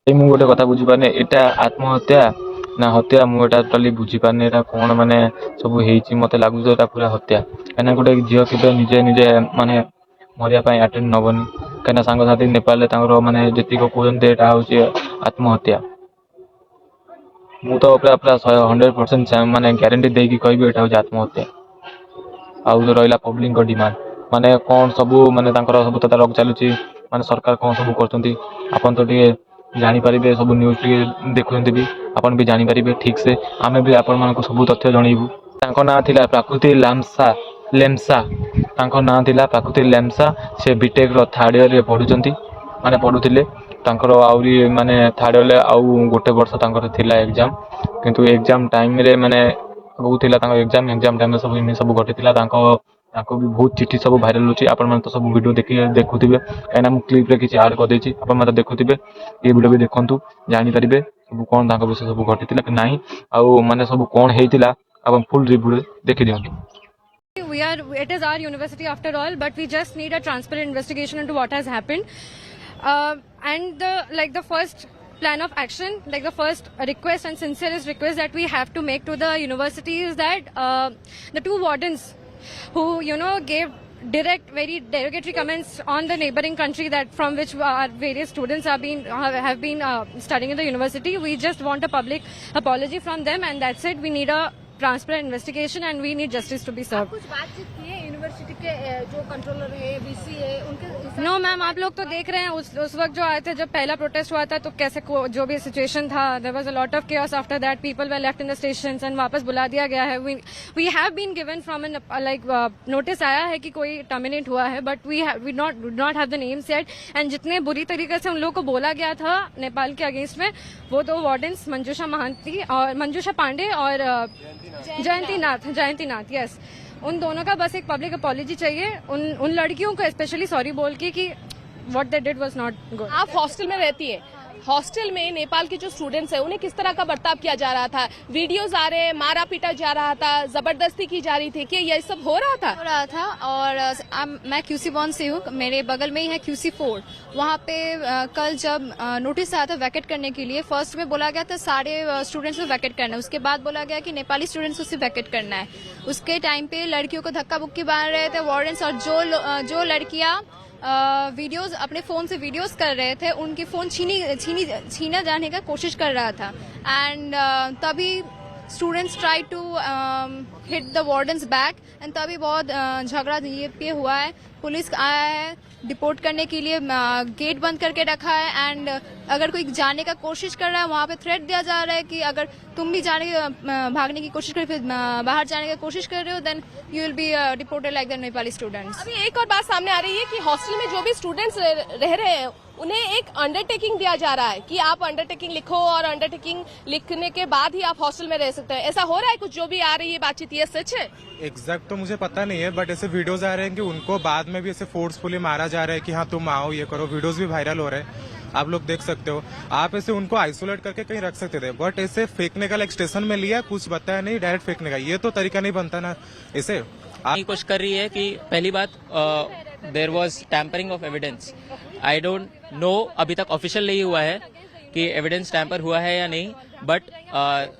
ମୁଁ ଗୋଟେ କଥା ବୁଝିପାରୁନି ଏଇଟା ଆତ୍ମହତ୍ୟା ନା ହତ୍ୟା ମୁଁ ଏଇଟା ଟୋଟାଲି ବୁଝିପାରୁନି ଏଇଟା କ'ଣ ମାନେ ସବୁ ହେଇଛି ମୋତେ ଲାଗୁଛି ଏଇଟା ପୁରା ହତ୍ୟା କାହିଁକିନା ଗୋଟେ ଝିଅ କେବେ ନିଜେ ମାନେ ମରିବା ପାଇଁ ଆଟେଣ୍ଡ ନେବନି କାହିଁକିନା ସାଙ୍ଗସାଥି ନେପାଳରେ ତାଙ୍କର ମାନେ ଯେତିକି କହୁଛନ୍ତି ଏଇଟା ହେଉଛି ଆତ୍ମହତ୍ୟା ମୁଁ ତ ପୁରା 100% ମାନେ ଗ୍ୟାରେଣ୍ଟି ଦେଇକି କହିବି ଏଇଟା ହେଉଛି ଆତ୍ମହତ୍ୟା। ଆଉ ରହିଲା ପବ୍ଲିକଙ୍କ ଡିମାଣ୍ଡ ମାନେ କ'ଣ ସବୁ ମାନେ ତାଙ୍କର ସବୁ ତଦାରଖ ଚାଲୁଛି ମାନେ ସରକାର କ'ଣ ସବୁ କରୁଛନ୍ତି ଆପଣ ତ ଟିକେ ଜାଣିପାରିବେ ସବୁ ନ୍ୟୁଜ୍ ଟିକେ ଦେଖୁଛନ୍ତି ବି ଆପଣ ବି ଜାଣିପାରିବେ ଠିକ୍ ସେ ଆମେ ବି ଆପଣମାନଙ୍କୁ ସବୁ ତଥ୍ୟ ଜଣେଇବୁ। ତାଙ୍କ ନାଁ ଥିଲା ପ୍ରାକୃତି ଲେମ୍ସା ତାଙ୍କ ନାଁ ଥିଲା ପ୍ରାକୃତି ଲେମ୍ସା ସେ ବିଟେକ୍ର 3rd ଇୟର୍ରେ ପଢ଼ୁଛନ୍ତି ମାନେ ପଢ଼ୁଥିଲେ ତାଙ୍କର ଆହୁରି ମାନେ 3rd ଇୟର୍ରେ ଆଉ ଗୋଟେ ବର୍ଷ ତାଙ୍କର ଥିଲା ଏକ୍ଜାମ୍ କିନ୍ତୁ ଏକ୍ଜାମ୍ ଟାଇମ୍ରେ ମାନେ ଆଗକୁ ଥିଲା ତାଙ୍କ ଏକ୍ଜାମ୍ ଟାଇମ୍ରେ ସବୁ ଏମିତି ସବୁ ଘଟିଥିଲା ତାଙ୍କୁ ବି ବହୁତ ଚିଠି ସବୁ ଭାଇରାଲ୍ ହେଉଛି ଆପଣମାନେ ତ ସବୁ ଭିଡ଼ିଓ ଦେଖୁଥିବେ କାହିଁକିନା ମୁଁ କ୍ଲିପ୍ରେ କିଛି ଆଡ଼୍ କରିଦେଇଛି ଆପଣମାନେ ଦେଖୁଥିବେ ଏ ଭିଡ଼ିଓ ବି ଦେଖନ୍ତୁ ଜାଣିପାରିବେ ସବୁ କ'ଣ ତାଙ୍କ ବିଷୟ ସବୁ ଘଟିଥିଲା କି ନାହିଁ ଆଉ ମାନେ ସବୁ କ'ଣ ହେଇଥିଲା ଆପଣ ଫୁଲ୍ review ଦେଖିଦିଅନ୍ତୁ। It is our university after all, but we just need a transparent investigation into what has happened. And the first plan of action, like the first request and sincerest request that we have to make to the university is that the 2 wardens who gave direct, very derogatory comments on the neighboring country that from which our various students have been studying in the university. We just want a public apology from them, and that's it. We need a transparent investigation and we need justice to be served. कुछ बातचीत की है university के जो controller है, BC है, उनके? No ma'am, आप लोग तो देख रहे हैं उस वक्त जो आए थे, जब पहला प्रोटेस्ट हुआ था, तो कैसे जो भी सिचुएशन था, there was a lot of chaos after that. People were left in the stations and वापस बुला दिया गया है. We have been given from an notice आया है कि कोई टर्मिनेट हुआ है, but we not have the names yet. And जितने बुरी तरीके से उन लोगों को बोला गया था नेपाल के अगेंस्ट में, वो दो वार्डन्स मंजूषा पांडे और जयंती नाथ, यस, उन दोनों का बस एक पब्लिक अपॉलॉजी चाहिए. उन लड़कियों को स्पेशली सॉरी बोल के कि what they did was not good. आप हॉस्टल में रहती है, हॉस्टल में नेपाल के जो स्टूडेंट्स हैं उन्हें किस तरह का बर्ताव किया जा रहा था? वीडियोस आ रहे हैं, मारा पीटा जा रहा था, जबरदस्ती की जा रही थी, कि ये सब हो रहा था? और मैं QC1 से हूँ, मेरे बगल में ही है QC4. वहाँ पे कल जब नोटिस आया था वैकेट करने के लिए, फर्स्ट में बोला गया था सारे स्टूडेंट्स को वैकेट करना है, उसके बाद बोला गया कि नेपाली स्टूडेंट्स को सिर्फ वैकेट करना है. उसके टाइम पे लड़कियों को धक्का बुक्की मार रहे थे वार्डन्स, और जो लड़कियाँ वीडियोस अपने फोन से वीडियोस कर रहे थे, उनके फोन छीना जाने का कोशिश कर रहा था. एंड तभी students try to hit the wardens back, and तभी बहुत झगड़ा ये पे हुआ है. पुलिस आया है डिपोर्ट करने के लिए, गेट बंद करके रखा है. एंड अगर कोई जाने का कोशिश कर रहा है, वहाँ पे थ्रेट दिया जा रहा है कि अगर तुम भी भागने की कोशिश कर, फिर बाहर जाने की कोशिश कर रहे हो, then you will be deported like the Nepali students. अभी एक और बात सामने आ रही है कि हॉस्टल में जो भी स्टूडेंट्स रह रहे हैं उन्हें एक अंडरटेकिंग दिया जा रहा है कि आप अंडरटेकिंग लिखो, और अंडरटेकिंग लिखने के बाद ही आप हॉस्टल में रह सकते हैं. ऐसा हो रहा है कुछ? जो भी आ रही है बातचीत, ये सच है? एग्जैक्ट तो मुझे पता नहीं है, बट ऐसे वीडियोस आ रहे हैं कि उनको बाद में भी ऐसे फोर्सफुली मारा जा रहा है कि हाँ तुम आओ, ये करो. वीडियोस भी वायरल हो रहे हैं, आप लोग देख सकते हो. आप ऐसे उनको आइसोलेट करके कहीं रख सकते थे, बट ऐसे फेंकने का, लाइक स्टेशन में लिया, कुछ बताया नहीं, डायरेक्ट फेंकने का, ये तो तरीका नहीं बनता ना. ऐसे कोशिश कर रही है कि पहली बात there was tampering of evidence. I don't know, अभी तक ऑफिशियल नहीं हुआ है कि एविडेंस टैंपर हुआ है या नहीं, but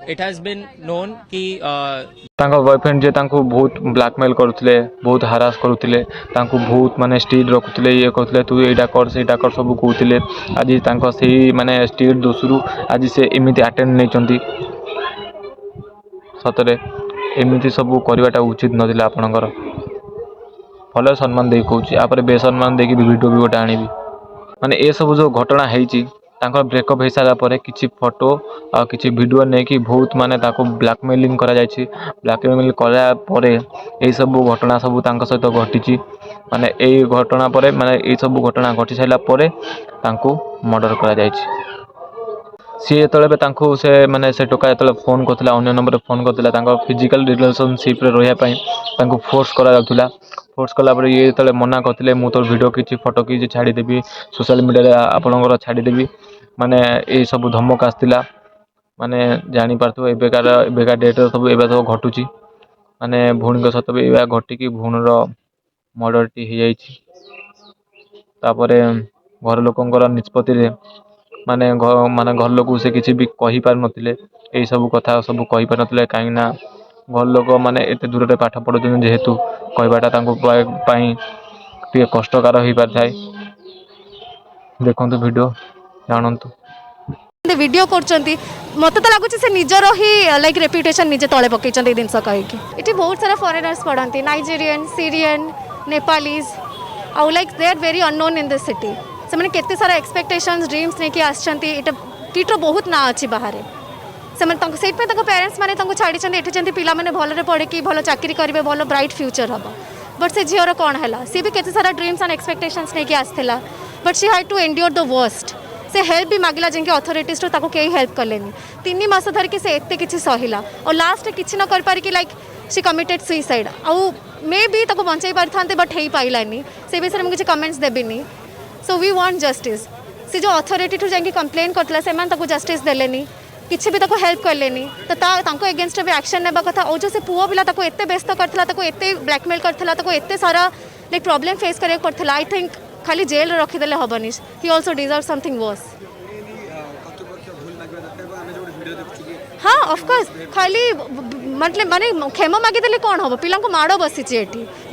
it has been known कि तांको बॉयफ्रेंड जे तांको बहुत ब्लैकमेल करुले, बहुत हारास करुले, तांको बहुत माने स्टीड रखुले, ये करुले तू एटा कर सेटा कर सब कहते. आज तांको सेही माने स्टीड दोषरू आज से एमिति अटेंड नहीं चंती. सतरे एमिति सब करवाटा उचित नथिला. आपणकर भल सम्मान दे कहूँ, आप बेसम्मान देकी वीडियो भी गोटे आनी माने ए सब जो घटना है ब्रेकअप हो सारा पर किसी फोटो आ किसी वीडियो नहीं कि बहुत माने ताको ब्लैकमेलिंग करा जायछि. ब्लैकमेलिंग करा पर ए सब घटना सब तांको सहित घटी. माने ए घटना पर माने ए सब घटना घटी सारा पर तांको मर्डर करा जायछि. सी जो तांको से माने से टोका जो फोन करता, अन्य नंबर फोन करता, फिजिकल रिलेशनशिप रहा फोर्स करा. फोर्स कला ये जो मना करते, मुझे तो वीडियो किसी फोटो किसी छाड़देवी सोशल मीडिया आपणकर छाड़देवी, माने ये सब धमक आसला. माने जापार एबेका डेट्रे सब ए सब घटुची. माने भौणी सहित भी घटिकी भौणर मर्डरटी हो जाइए. घर लोकंर निष्पत्ति माने घर लोक से किसी भी कही पार नथिले, यही सब कथा सब कही पार नथिले. कहीं ना घर लोक माने एते दूर रे पाठ पढ़ुछन जेहेतु कहबाटा तांको पई टिके कष्टकर हो पार थाए. देखंतु वीडियो जानंतु. वीडियो करचंती, मत तो लगुच से निजर ही लाइक रेपुटेशन निजे तले पकईचंती जिनस कहीकि. इटी बहुत सारा फॉरेनर्स पढ़ंती, नाइजेरियन, सीरियन, नेपालीज, आउ like they are very unknown in this city. से माने केते सारा एक्सपेक्टेशंस ड्रीम्स नेकी आछंती. एटा टीटर बहुत ना अछि बाहर. से माने सेट पे पेरेंट्स माने छाड़ी एठी पिला माने भल पढ़े कि भल चाकरी करेंगे, भल ब्राइट फ्यूचर हम. बट से झीर कौन है, सी भी केते सारा ड्रीम्स एंड एक्सपेक्टेशंस नहीं आसला, but she had to endure the worst. से हेल्प भी मागिला जिनके अथॉरिटीज तो ताको कहीं हेल्प कलेनी. 3 मास धरिकी से एते किछि सहिला, और लास्ट किछि न कर पारिकी लाइक शी कमिटेड सुइसाइड. आउ मे भी ताको बंचाई पारथांते, बट हेई पाइलानी. से विषय में किछि कमेंट्स देबिनी. So we want justice. से जो अथॉरिटी ठू जाके कंप्लेन करतला, से मान ताको जस्टिस देलेनी, किसी भी ताको हेल्प करलेनी. तो ताको एगेंस्ट भी एक्शन नेबा कथा. और जो से पुओ पिला ताको एते व्यस्त करथला, ताको एते ब्लैकमेल करथला, ताको एते सारा लाइक प्रॉब्लम फेस करे पड़थला. आई थिंक खाली जेल रखी देले हबनी. He also deserve something worse. हाँ ऑफ कोर्स, खाली मतलब माने क्षेम मागिदेले कौन हम पिला माड़ बसी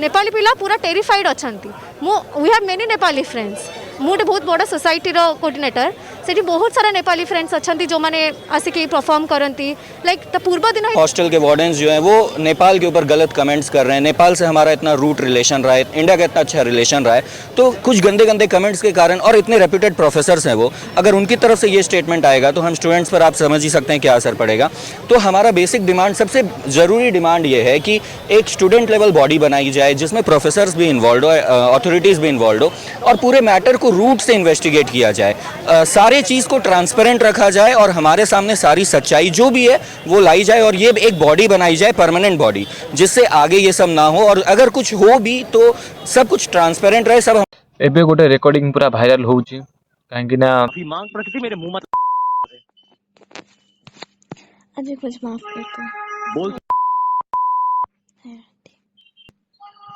नेपाली पिला पूरा टेरिफाइड अच्छा we have many Nepali friends मुझे बहुत बड़ा सोसाइटी कोऑर्डिनेटर से बहुत सारा नेपाली फ्रेंड्स अच्छा जो मैंने आसिक परफॉर्म करती लाइक पूर्व दिन हॉस्टल के वार्डन्स जो हैं वो नेपाल के ऊपर गलत कमेंट्स कर रहे हैं। नेपाल से हमारा इतना रूट रिलेशन रहा है, इंडिया का इतना अच्छा रिलेशन रहा है, तो कुछ गंदे गंदे कमेंट्स के कारण, और इतने रेप्यूटेड प्रोफेसर्स हैं वो, अगर उनकी तरफ से ये स्टेटमेंट आएगा तो हम स्टूडेंट्स पर आप समझ ही सकते हैं क्या असर पड़ेगा। तो हमारा बेसिक डिमांड, सबसे ज़रूरी डिमांड ये है कि एक स्टूडेंट लेवल बॉडी बनाई जाए जिसमें प्रोफेसर्स भी इन्वॉल्व हो, अथॉरिटीज़ भी इन्वॉल्व हो, और पूरे मैटर को रूट से इन्वेस्टिगेट किया जाए, सारे चीज़ को ट्रांसपेरेंट रखा जाए और हमारे सामने सारी सच्चाई जो भी है वो लाई जाए, और ये एक बॉडी बनाई जाए, परमानेंट बॉडी, जिससे आगे ये सब ना हो, और अगर कुछ हो भी तो सब कुछ ट्रांसपेरेंट रहे। सब एबे गोटे रेकर्डिंग पूरा भाइराल होउची काहेकि ना मांग प्रकृति मेरे मुंह मत अजय कुछ माफ करते बोल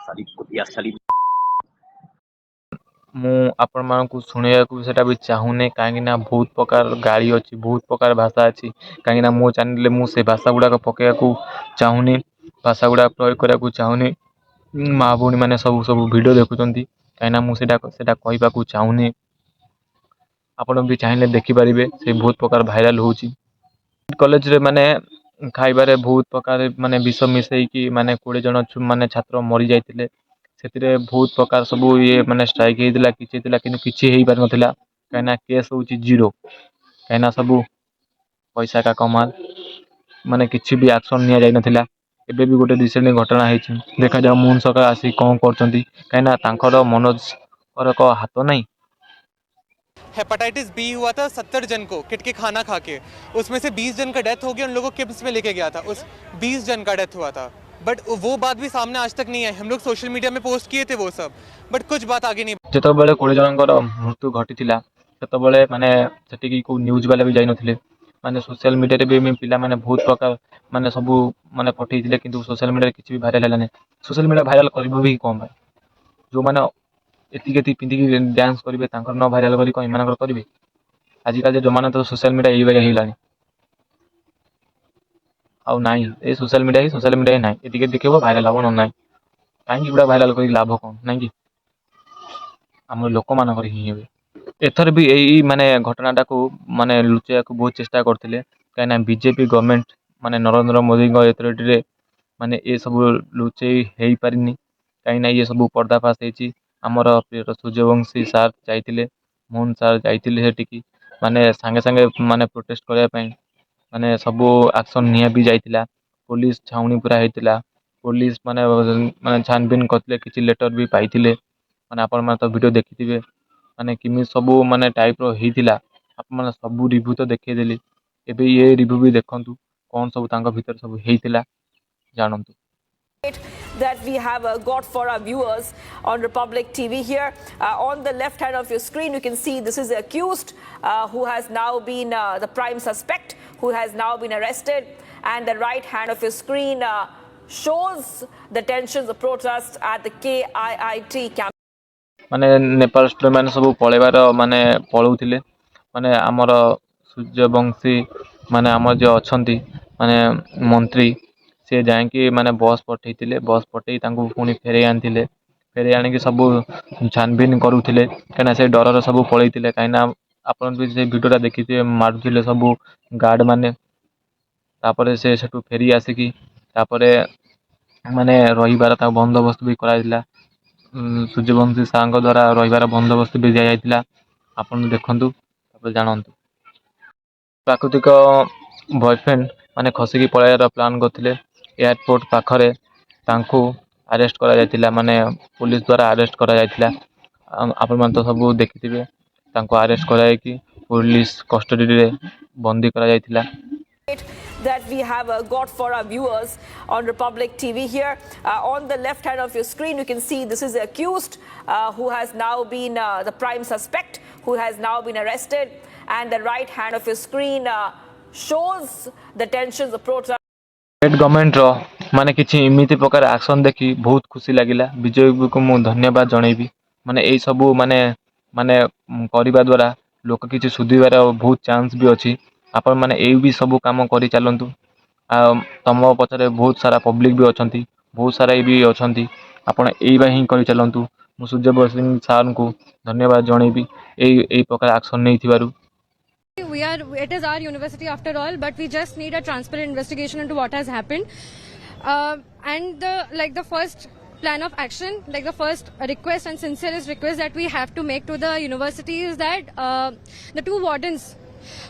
सारी कुतिया साली मु आपण मानकु सुनियाकु सेटा भी चाहूने काहेकि ना बहुत प्रकार गाड़ी अछि, बहुत प्रकार भाषा अछि, काहेकि ना मो चैनल मु से भाषा गुडा को पकेयाकु चाहूनी, भाषा गुडा प्रयोग कराकु चाहूनी। माँ भौणी मैंने सब सब वीडियो देखुंती कहीं मुझे कहवाकू चाहूनी, आपण भी चाहिए देखिपारे से बहुत प्रकार भाइराल होची। कॉलेज रे माने खाइबारे बहुत प्रकार माने विष मिसई माने 20 जन माने छात्र मरी जाइतिले, से बहुत प्रकार सब ये माने स्ट्राइक होता किसी हो पार नाला कहीं केस हूँ जीरो, कहीं सब पैसा का कमाल माने किसी भी एक्शन नि जाइनथिला। एबे भी गोटे रिसेंट घटना होती देखा जाओ मोहन सरकार आसी कौन कर मनोज को हाथ नहीं। हेपेटाइटिस बी हुआ था 70 जन को किट के खाना खा के, उसमें से 20 जन का डेथ हो गया, उन लोगों को किम्स में लेके गया था, उस 20 जन का डेथ हुआ था, बट वो बात भी सामने आज तक नहीं आई। हम लोग सोशल मीडिया में पोस्ट किए थे वो सब, बट कुछ बात आगे नहीं। जो 20 जन मृत्यु घटी माने सेटिकी को न्यूज वाला भी जाई नथिले, माने सोशल मीडिया रे भी पिला माने बहुत प्रकार माने सब माने पठेइथिले, किंतु सोशल मीडिया किसी भी भाइराल हैलाने। सोशल मीडिया भाइराल करबो भी कम भाई, जो माने एति पिंधिकी डांस करेंगे न भाइराल करी कहीं मान करेंगे। आजिकल जमाना तो सोशल मीडिया यही भाई होलानी, आउ नाई ए सोशल मीडिया ना ये देखो भाइराल हम ना कहीं गुड़ा भाइराल कर लाभ कौन ना कि आम लोक मान ही हे। एथर भी यही माने घटनाटा को माने लुचेया को बहुत चेष्टा करते, कहीं बीजेपी गवर्नमेंट माने नरेंद्र मोदी अथॉरिटी माने ये सब लुचे हो पारिनी, कहीं ये सब पर्दाफाश होती। आमर प्रिय सूर्यवंशी सार जाइए, मोहन सार जाइए माने सांगे सांगे माने प्रोटेस्ट करने माने सब एक्शन निया भी जाइतिला। पुलिस छाउनी पूरा होता, पुलिस माने माने छानबीन करते, किसी लेटर भी पाइथिले, माने आपण माने तो वीडियो देखिथिबे माने किमि सब माने टाइप रो हेतिला। आपण माने सब रिव्यू तो देखैदेली, एबे ये रिव्यू भी देखंतु कौन सब तांका भीतर सब हेतिला जानंतु। That we have got for our viewers on Republic TV here. On the left hand of your screen, you can see this is the accused who has now been the prime suspect, who has now been arrested. And the right hand of your screen shows the tensions of protest at the KIIT campus. माने Nepal student माने सब पळेबार माने पळौथिले, माने हमर सूर्यवंशी माने हमर जो अछंती माने मंत्री से जाकि माने बस पठेइथिले, बस पठेई तांको पुणी फेरे आनथिले, फेरे आनिक सब छानबीन करूथिले, कहीं से डर सब पळेइथिले। कहीं आपन भी से वीडियोटा देखिथे मारुथिले सब गार्ड माने, तापरे से सेटू फेरी आसिकी तापरे माने रहिबार ता बंदोबस्त भी कराइथिला। सूर्यवंशी सार द्वारा रहिबार बंदोबस्त भी दिया जाइथिला। आपन देखंतु तापर जानंतु। प्राकृतिक बॉयफ्रेंड माने खसिकी पळाइबार प्लान करथिले, एयरपोर्ट पाखरे तांको अरेस्ट करा जाइथिला, माने पुलिस द्वारा अरेस्ट करा जाइथिला। आपन मन तो सब देखिथिबे, तांको अरेस्ट करा कि पुलिस कस्टडी रे बंदी करा जाइथिला। That we have got for our viewers on Republic TV here. On the left hand of your screen, you can see this is the accused who has now been the prime suspect, who has now been arrested. And the right hand of your screen shows the tensions of protest. State government रो माने किछि इमिति प्रकार action देखी बहुत खुशी लागिला। BJP को मु धन्यवाद जनैबी, माने एई सब माने माने करिबा द्वारा लोक किछि सुधिबार बहुत चांस भी अछि। आपण माने एई भी सब काम करि चलंतु। तुम पचरे बहुत सारा पब्लिक भी अच्छा बहुत सारा भी अच्छा आपण यही ही कर चलतु मु सूर्यवंशी सिंह सार को धन्यवाद जनइबी यही प्रकार एक्शन नहीं It is our university after all, but we just need a transparent investigation into what has happened. And the first plan of action, like the first request and sincerest request that we have to make to the university is that the two wardens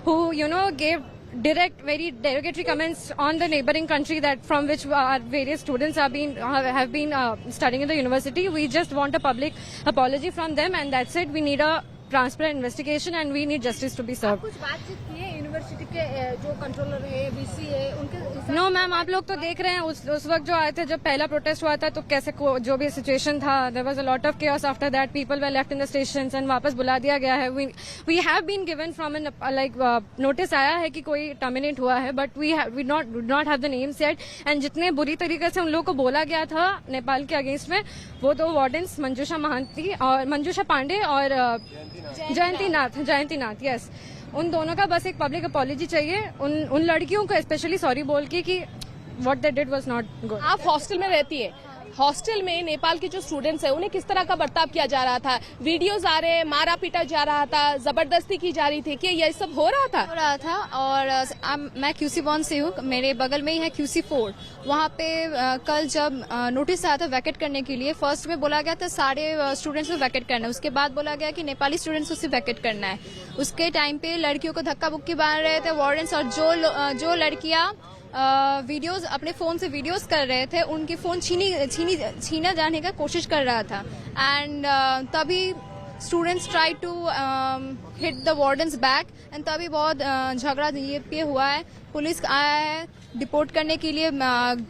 who gave direct, very derogatory comments on the neighboring country that from which our various students have been studying in the university. We just want a public apology from them, and that's it. We need a transparent investigation and we need justice to be served. कुछ बातचीत की है university के जो controller है, VC है, उनके? No ma'am, आप लोग तो देख रहे हैं उस वक्त जो आए थे, जब पहला प्रोटेस्ट हुआ था, तो कैसे जो भी सिचुएशन था, there was a lot of chaos after that. People were left in the stations and वापस बुला दिया गया है. We have been given from an notice आया है कि कोई टर्मिनेट हुआ है, but we not have the names yet. And जितने बुरी तरीके से उन लोगों को बोला गया था नेपाल के अगेंस्ट में, वो दो वार्डन्स मंजूषा पांडे और जयंती नाथ, यस, उन दोनों का बस एक पब्लिक अपॉलॉजी चाहिए. उन लड़कियों को स्पेशली सॉरी बोल के कि what they did was not good. आप हॉस्टल में रहती है, हॉस्टल में नेपाल के जो स्टूडेंट्स हैं उन्हें किस तरह का बर्ताव किया जा रहा था? वीडियोस आ रहे हैं, मारा पीटा जा रहा था, जबरदस्ती की जा रही थी, कि यह सब हो रहा था? और मैं QC1 से हूँ, मेरे बगल में ही है QC4. वहाँ पे कल जब नोटिस आया था वैकेट करने के लिए, फर्स्ट में बोला गया था सारे स्टूडेंट्स को वैकेट करना है, उसके बाद बोला गया कि नेपाली स्टूडेंट्स को सिर्फ वैकेट करना है. उसके टाइम पे लड़कियों को धक्का बुक्की मार रहे थे वार्डन्स, और जो लड़कियाँ वीडियोस अपने फोन से वीडियोस कर रहे थे, उनके फोन छीना जाने का कोशिश कर रहा था. एंड तभी students try to hit the wardens back, and तभी बहुत झगड़ा ये पे हुआ है. पुलिस आया है डिपोर्ट करने के लिए,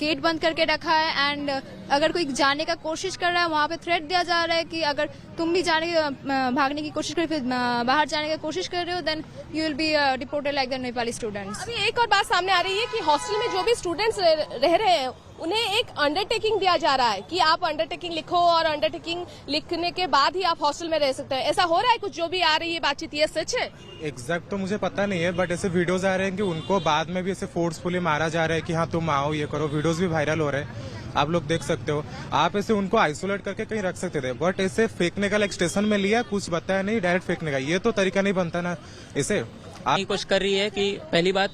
गेट बंद करके रखा है. एंड अगर कोई जाने का कोशिश कर रहा है, वहाँ पे थ्रेट दिया जा रहा है कि अगर तुम भी भागने की कोशिश कर, फिर बाहर जाने की कोशिश कर रहे हो, then you will be deported like the Nepali students. अभी एक और बात सामने आ रही है कि हॉस्टल में जो भी स्टूडेंट्स रह रहे हैं उन्हें एक अंडरटेकिंग दिया जा रहा है कि आप अंडरटेकिंग लिखो, और अंडरटेकिंग लिखने के बाद ही आप हॉस्टल में रह सकते हैं. ऐसा हो रहा है कुछ जो भी आ रही है बातचीत, ये सच है? एग्जैक्ट तो मुझे पता नहीं है, बट ऐसे वीडियोस आ रहे हैं कि उनको बाद में भी ऐसे फोर्सफुली मारा जा रहा है कि हाँ तुम आओ, ये करो. वीडियोस भी वायरल हो रहे हैं, आप लोग देख सकते हो. आप ऐसे उनको आइसोलेट करके कहीं रख सकते थे, बट ऐसे फेंकने का स्टेशन में लिया, कुछ बताया नहीं, डायरेक्ट फेंकने का, ये तो तरीका नहीं बनता ना. ऐसे कोशिश कर रही है कि पहली बात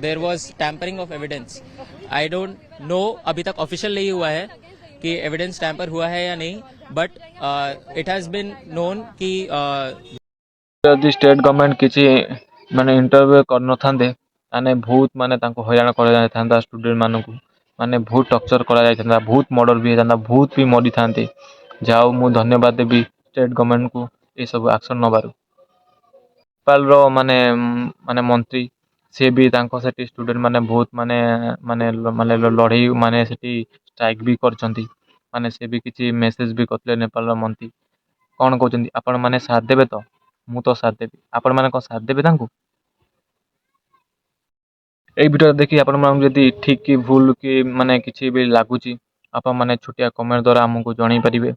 there was tampering of evidence. I don't know, अभी तक ऑफिशियल नहीं हुआ है कि एविडेंस टैंपर हुआ है या नहीं, but it has been known कि यदि स्टेट गवर्नमेंट किसी माने इंटरव्यू कर न थांदे माने बहुत माने तांको हैरान करा जाय थांदा. स्टूडेंट मानकू माने बहुत टॉर्चर करा जाय थांदा, बहुत मर्डर भी थांदा, बहुत भी मरी थांते. जाओ मु धन्यवाद देबी स्टेट गवर्नमेंट को ये सब एक्शन नबारू. नेपाल रो माने मंत्री से भी तांको सेठी स्टूडेंट माने बहुत माने लड़ाई माने सेठी स्ट्राइक भी करछंती. माने से भी किसी मेसेज भी करले नेपाल रो मंत्री. कौन कहते आपण माने साथ देबे? तो मु तो साथ देबी. आपण माने को साथ देबे तांको? এই ভিডিও দেখি आपण माने जदी ठीक की भूल की माने किछि भी लागुची, आपण माने छोटिया कमेंट द्वारा हमको जणाई परिबे.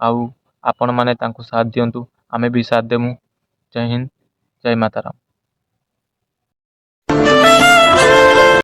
आउ आपण माने तांको साथ दियंतु, आमे भी साथ देमु. जय हिंद, जय माता राम.